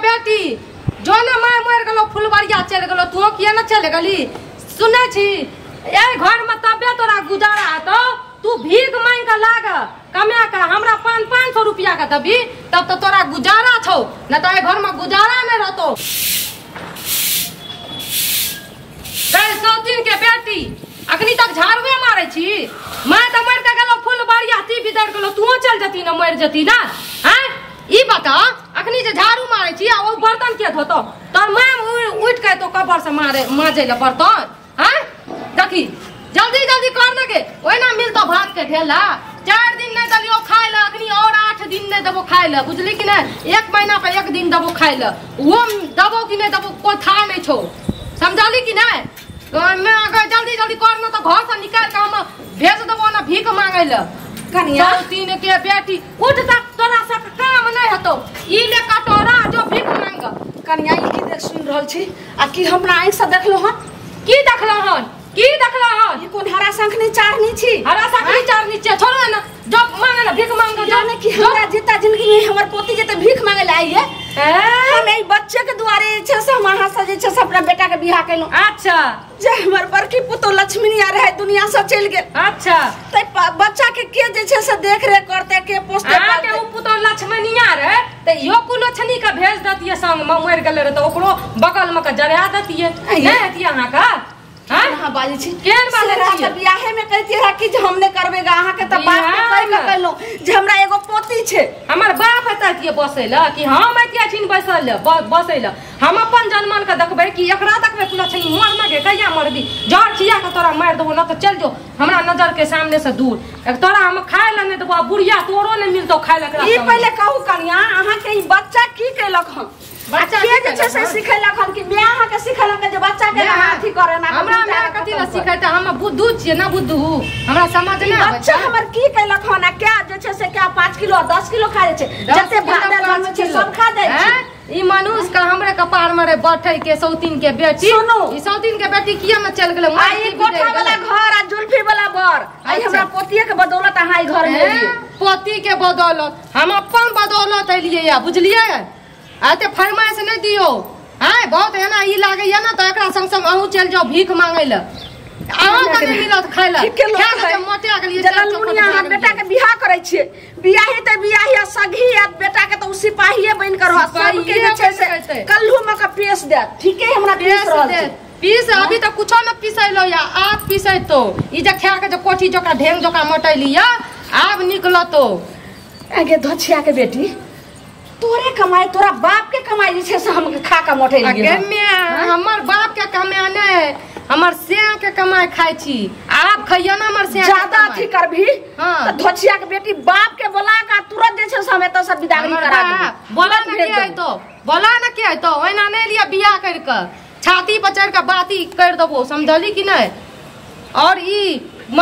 बेटी जो ना मार मर गलो फुलवारिया चल गलो तू किया ना चल गली सुने छी ए घर में तबे तोरा गुजारा तो तू भीख मांग के लाग कमा के हमरा 500 रुपया का दबी तब तो तोरा गुजारा छौ न तो घर में गुजारा नहीं रहतो सौतीन के बेटी अखनी तक झाड़ुए मारे छी मैं तो मर के गलो फुलवारिया ती बिदर गलो तू चल जती ना मर जती ना हैं ई बता अखनी जे झाड़ू मारे छी आ ओ बर्तन के धोतो तोर मां उठ के तो कबर से मारे माजे ले बर्तन हैं देखी जल्दी जल्दी कर ना के ओए ना मिलतो भात के ढेला 4 दिन नहीं दलियो खाए ला अखनी और 8 दिन नहीं दबो खाए ला बुझली कि ना 1 महीना पे 1 दिन दबो खाए ला वो दबो कि नहीं दबो कोई था नहीं छो समझली कि ना मैं अगर जल्दी जल्दी करना तो घर से निकाल के हम भेज देबो ना भीख मांगे ला कनिया तीन के बेटी उठ तक तोरा सब काम नहीं हतो ई ले कटोरा जो भीख मांग कनिया ई देख सुन रहल छी आ की हमरा आंख से देखलो हन की देखलो हन ई कोन हरा शंखनी चारनी छी हरा शंखनी चारनी छ छोड़ो ना जब मांगे ना भीख मांग जाने की हमरा जीता जिंदगी में हमर पोती जेते भीख मांगे ले आई है हम ए बच्चे के दुआरे छे से वहां से जे छे से अपना बेटा के बियाह कैलो अच्छा जे हमर बड़की पुतो लक्ष्मी आ रहे दुनिया से चल गेल अच्छा त बच्चा के जे छे से देख रे करते के पोसते के उ पुतो लक्ष्मी आ रहे त यो कुलो छनी का भेज दतिए संग में मर गेल रे त ओकरो बगल में का जरा दतिए नहीं हतिए अहां का हां बाजी छी केन बाजी छी त बियाहे में कहती है कि हमने करबेगा अहां के त बाप के कह के कहलो जे हमरा एगो पोती छे हमर बाप हतातिए बसैला कि हम अतिया छिन बसैला हम अपन जन्मन के देखबै कि एकरा देखबै कुला छनी मर ना गे कहिया मरबी जड़ खिया के तोरा मार देबो ना तो चल जो हमरा नजर के सामने से दूर एक तोरा हम खाए ला नहीं देबो बुढ़िया तोरो नहीं मिलतो खाए ला ई पहले कहू कनिया अहां के ई बच्चा की कैलक हम बच्चा के जे से सिखैलक हम कि मैं अहां के सिखैलक जे बच्चा के हाथी करे ना हमरा मैं कथि ला सिखैता हम बुद्धू छिए ना बुद्धू हमरा समझ ना बच्चा हमर की कैलक हन क्या जे छै से क्या 5 किलो 10 किलो खा छै जते भात दाल में छै सब खा जाय छै ई मनुष्य का हमरे कपार में बैठे के सौतीन के बेटी ई सौतीन के बेटी किया में चल गेले आई कोठा वाला घर आ जुल्फी वाला बर आई हमरा पोतिये के बदौलत अहां ई घर में पोती के बदौलत हम अपन बदौलत एलिए या बुझलिए आते फरमाइश नहीं दियो हैं बहुत है ना ई लागे या ना तो एकरा संग संग अहू चल जाओ भीख मांगे ल अहां के मिलत खाय ल क्या के मोटिया के लिए चल दुनिया हम बेटा के बियाह करे छी बियाही त बियाही सगी आ बेटा के तो सिपाहीए बन कर रह सब के जे छै से कल्हू में का पेश दे ठीक है हमरा पेश रहल छै पीस अभी तक कुछ न पिसैलो या आप पिसै तो ई जे खा के जो कोठी जोका ढेंग जोका मोटैली या आब निकलो तो आगे धछिया के बेटी तोरे कमाई तोरा बाप के कमाई जे छै से हम खा के मोटे लगे हमर बाप के कमाई नै हमर से के कमाई खाई छी आप खइयो ना हमर से ज्यादा अथी करभी त धछिया के बेटी बाप के बोला का तुरंत जे छै से हमें तो सब विदागरी करा दे बोला ना के आई तो ओइना नै लिया बियाह कर के छाती पर चढ़ के बाती कर देबो समझली कि नै और ई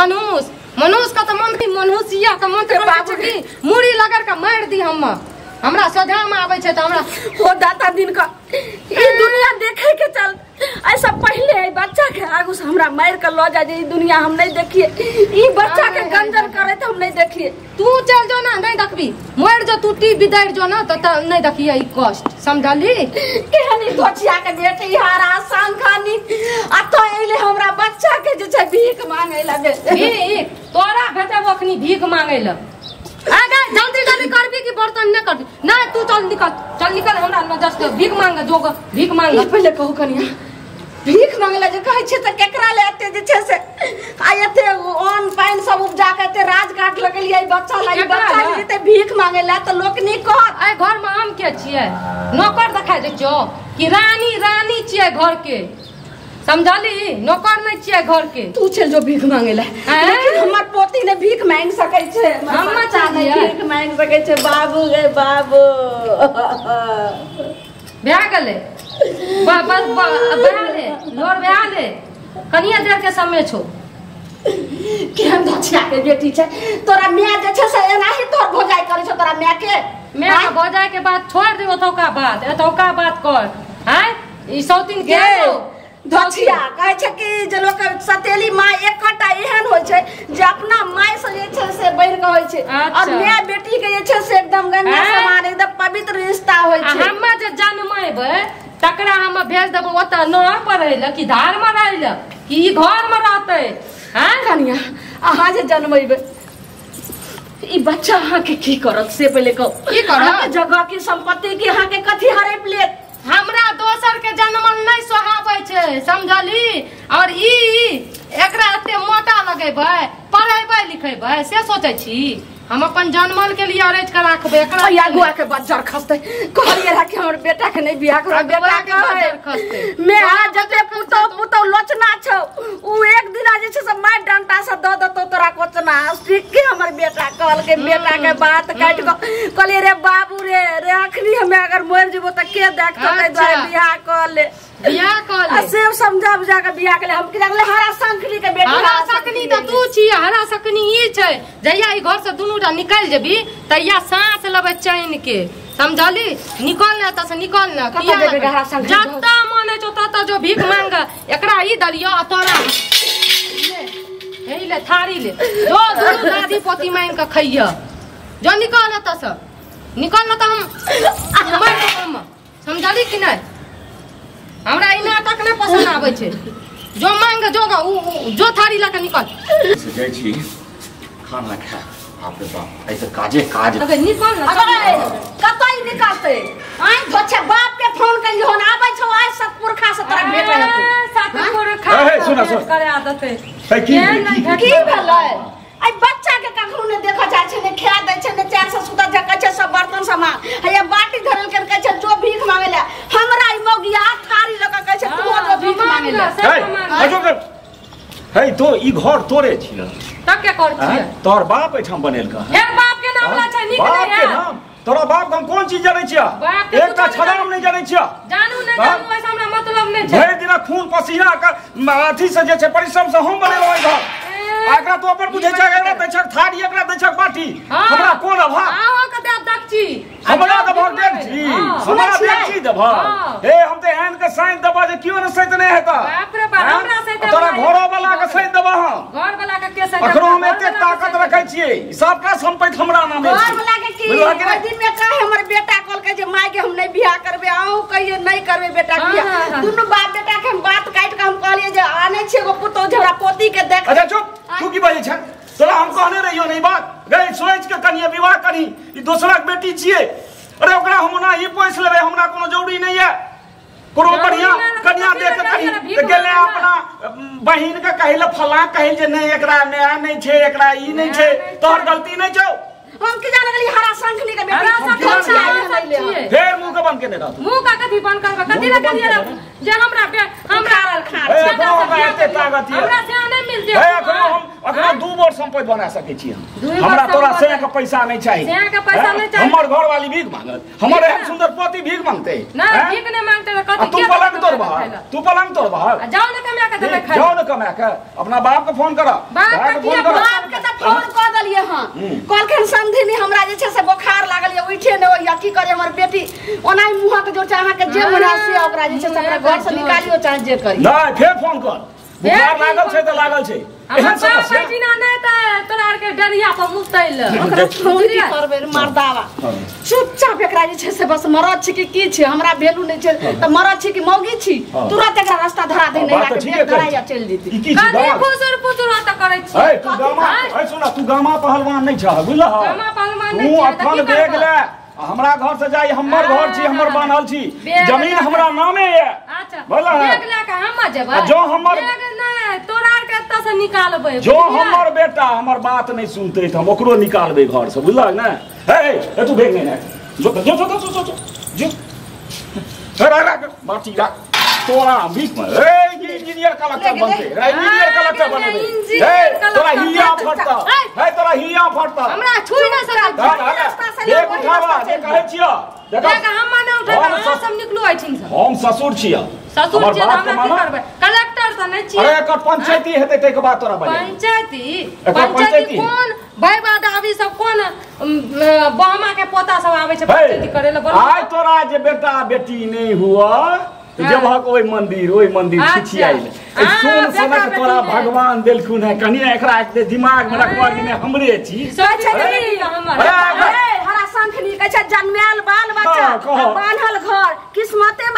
मनुष्य का तो मन मनुष्यया का मन के बाबूजी मुड़ी लगर के मार दी हमरा सोधा में आवे छै त हमरा हो दाता दिन का ई दुनिया देखे के चल ऐसा पहले है बच्चा के आगू से हमरा मार के ल जा जे ई दुनिया हम नहीं देखिए ई बच्चा के गंजन करे त हम नहीं देखिए तू चल जो ना नहीं देखबी मर जो तू टी बिदार जो ना त नहीं देखिए ई कष्ट समझली केहनी धोचिया के बेटी हारा संखानी आ तो एले हमरा बच्चा के जे छै भीख मांगे लगे भीख तोरा भेटब अखनी भीख मांगे ल आगा जल्दी जल्दी करबी कि बर्तन न करबी ना तू चल निकल हमरा नजर से भीख मांग जोग भीख मांग पहले कहू कनिया भीख मांगला जे कहै छै त केकरा ले एते जे छै से आयते ऑन पाइन सब उपजा के एते राज काट लगलियै बच्चा जेते भीख मांगेला त लोक नी कहत ए घर में हम के छियै नौकर देखा दे छो कि रानी छियै घर के समझली नौकर नहीं छियै घर के तू चल जो भीख मांगेला लेकिन हमर पोती ने भीख मांग सकै छै हम चाहे भीख मांग सकै छै बाबू गे बाबू भए गेले बस बहाले लोर बहाले कनिया देर के समय छो केहन धछिया के बेटी छै तोरा माय जे छै से एनाही तोर भोजाई करे छौ तोरा माय के भोजाई के बात छोड़ दे ओतौका बात कर हैं ई सौतीन के धछिया कहे छै कि जे लोक सतेली माय एकटा एहन होय छै जे अपना माय से जे छै से बढ़ के होय छै और माय बेटी के जे छै से एकदम गंगा समान एकदम पवित्र रिश्ता होय छै हम जे जन्म जेबै तकरा हम भेज देबो ओतऽ नहर पर रहै कि धार में रहै कि ई घर में रहतै। हैं कनिया अहाँ जे जन्मेबै ई बच्चा अहाँ के की करत से पहले कहो। की करत? जगह की संपत्ति की अहाँ के कथी हड़प लेत? हमरा दोसर के जन्मल नहीं सोहाबै छै समझली। और ई एकरा एते मोटा लगेबै पढ़ेबै लिखेबै से सोचै छी। हम अपन जन्मल के लिए अरेंज करा रखबै एकरा गुआ के बच्चा खसते कहलिए रहा कि हमर बेटा के नहीं बियाह करो। बेटा के बच्चा खसते मैं आज जते पुतो लोचना छौ उ एक दिन जे छै से मार डंटा से द दतो तोरा कोचना ठीक के हमर बेटा कहल के बेटा के बात काट को कहलिए रे बाबू रे अखनी हमें अगर मर जेबो त के देखतो तै द्वारे बियाह कर ले बियाह कर ले। से समझा बुझा के बियाह कर ले। हम कि लगले हरा शंखनी के बेटा हरा सकनी त तू छी हरा सकनी ई छै। जहिया ई घर से दुनूटा निकल जेबी तहिया सांस लेबै चैन के समझली। निकल ले त से निकल ले जत्ता माने छौ तत्ता जो भीख मांग एकरा ई दलियो आ तोरा ले थारी ले जो दुनू दादी पोती मांग के खइया जो निकल ले त से निकल ले त हम मार देब समझली कि नहीं। हमरा ई नाटक नहीं पसंद आवे छे। जो मांग जो थारी लेके निकल से जाय छी खाना खा। बाप रे बाप ऐसे काजे काज अबे निकल ना कतई निकलते आई धोछे बाप के फोन करी होन आबै छौ आज सतपुरखा से तोरा भेट रहत सतपुरखा ए सुन सुन करे आदत है की भेलै आई बच्चा के कखनो ने देखा जाय छै ने खा दै छै ने चार से सुता जका छै सब बर्तन सामान हैया बाटी धरल के कहै छै जो भीख मांगे ले हमरा ई मौगिया थारी लगा कहै छै तू तो भीख मांगे ले। हे तो ई घर तोरे छियै तब क्या कर छियै? तोर बाप एठाम बनेलका हे बाप के नाम ला छै निकले बाप के नाम तोरा बाप हम कोन चीज जानै छियै? एकटा छलाम नहीं जानै छियै? जानू ना जानू ऐसा हमरा मतलब नहीं छै। भरि दिन खून पसीना के अथी से जे छै परिश्रम से हम बनेलौ ई घर। एकरा तो अपन बुझै छै एकरा दै छै थारी एकरा दै छै बाटी हमरा कोन अभाव? आहो के देब दक्षी हमरा त भर देब छी हमरा देब छी देब हे हम त एहन के साइन देब जे कियो न सहित नहीं हेता। बाप रे बाप हमरा सहित तोरा घरो वाला के सहित देब हम घर वाला के सहित अखरो हम एते ताकत रखै छियै सबका संपत्ति हमरा नाम है। घर वाला के की ओइ दिन में कहे हमर बेटा कहल के जे माय के हम नहीं बियाह करबे आऊ कहिए नहीं करबे बेटा के बियाह दुनु बाप बेटा के हम बात काट के हम कहलिए जे आने छी एगो पुतो झोरा पोती के देख। अच्छा चुप तू की बाजै छै? तोरा हम कहने रहियो नहीं बात गई सोच के कनिए विवाह करी ई दोसरा के बेटी छियै। अरे ओकरा हम ना ई पोस लेबै हमरा कोनो जरूरी नहीं है। कोनो बढ़िया कन्या देख के करी त गेले अपना बहिन के कहले फला कहल जे नहीं एकरा नया नहीं छै एकरा ई नहीं छै तोहर गलती नहीं छौ। हम की जाने गली हरा शंखनी के बेटा फिर मुंह के बंद केने रहत मुंह का कथी बंद करबे कथी ला करिए जे हमरा एते ताकत है हमरा से नहीं मिल जे हे अखनो 2 बोर संपत्ति बना सकै छी हम। हमरा तोरा से के पैसा नहीं चाहिए से के पैसा नहीं चाहिए। हमर घर वाली भीख मांगत हमर एहन सुंदर पोती भीख मांगते ना भीख नहीं मांगते तो कथी तू पलंग तोड़ बाहर जाओ ना कमा के देबे खाए जाओ ना कमा के अपना बाप के फोन कर बाप के त फोन कर दलिए हां कल के समझी नहीं हमरा जे छै से बुखार लागल है उठे ने या की करे हमर बेटी ओनाई मुंह के जो चाहा के जे बना से ओकरा जे छै से हमरा घर से निकालियो चाहे जे करी नहीं फिर फोन कर बुखार लागल छै त लागल छै एहन समस्या बिना नहीं त तोरा आर के डरिया पर मुतैल ओकरा फोन की करबे मर्दावा चुपचाप एकरा जे छै से बस मरद छी की छी हमरा भेलू नहीं छै त मरद छी की मौगी छी तुरंत एकरा रास्ता धरा दे नहीं आके धराया चल जेती की छी बाबा फुसुर त करै छी। ए तू गामा ए सुना तू गामा पहलवान नहीं छ बुझला गामा पहलवान नहीं तू अखन देख ले हमरा घर से जाई हमर घर छी हमर बनल छी जमीन हमरा नामे है। अच्छा बोला देख ले के हम जेबै जो हमर नहीं तोरा आर के एत से निकालबै जो हमर बेटा हमर बात नहीं सुनते त हम ओकरो निकालबै घर से बुझला ना। ए तू भेग नहीं जो बाटी रा तोरा भीख में ए इंजीनियर कलेक्टर बनते इंजीनियर कलेक्टर बनेबे ए तोरा हिया फटता ए तोरा हिया फटता हमरा छुई ना सकै देख उठावा जे कहै छियै देखा हम माने उठा हम सब निकलू आई छिन हम ससुर छियै ससुर छियै हमरा की करबै कलेक्टर त नहीं छियै। अरे एकर पंचायती हेतै तै के बात तोरा बजे पंचायती कोन भाई बादावी सब कोन बहमा के पोता सब आबै छै पंचायती करे ले आइ तोरा जे बेटा बेटी नहीं हुआ जबहक ओइ मंदिर छिछियाइल सुन सोना के तोरा भगवान देलखुन है कनिया एकरा दिमाग में रखवा कि हमरे छी हरा शंखनी कहै छै जन्मेल बाल बच्चा बान्हल घर किस्मते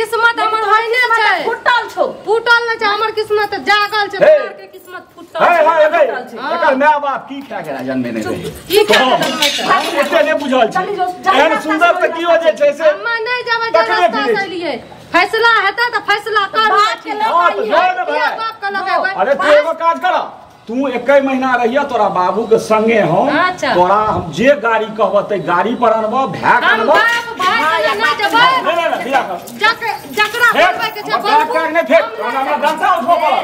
किस्मत हमर होइने छै फुटल छौ फूटल न छै हमर किस्मत जागल छै हे। तोहर के किस्मत फूटल हाय हाय छै गई एकर माय बाप की खा के जन्मे नहीं रही की खा के जन्मे छै एते नहीं बुझल छै चली जो, जा एहन रास्ता सुंदर से त की हो जे छै से हम्मे नहीं जाबे तखने रास्ता फिरे से लिए फैसला हेता त फैसला कर बात के ले हां तो जो ने किया भाई बाप का लगाबै अरे तू एगो काज कर तू एक महीना रहिया तोरा बाबू के संगे हम अच्छा। तोरा हम जे गाड़ी कहब ते गाड़ी पर अनबो भैक हम अनबो बाप भाई से नहीं जबै नहीं नहीं बिया कर जकरा फेंक, बोलबै के छै हमर बैग तैग नहीं फेंक हमरा डंटा उठो पड़ा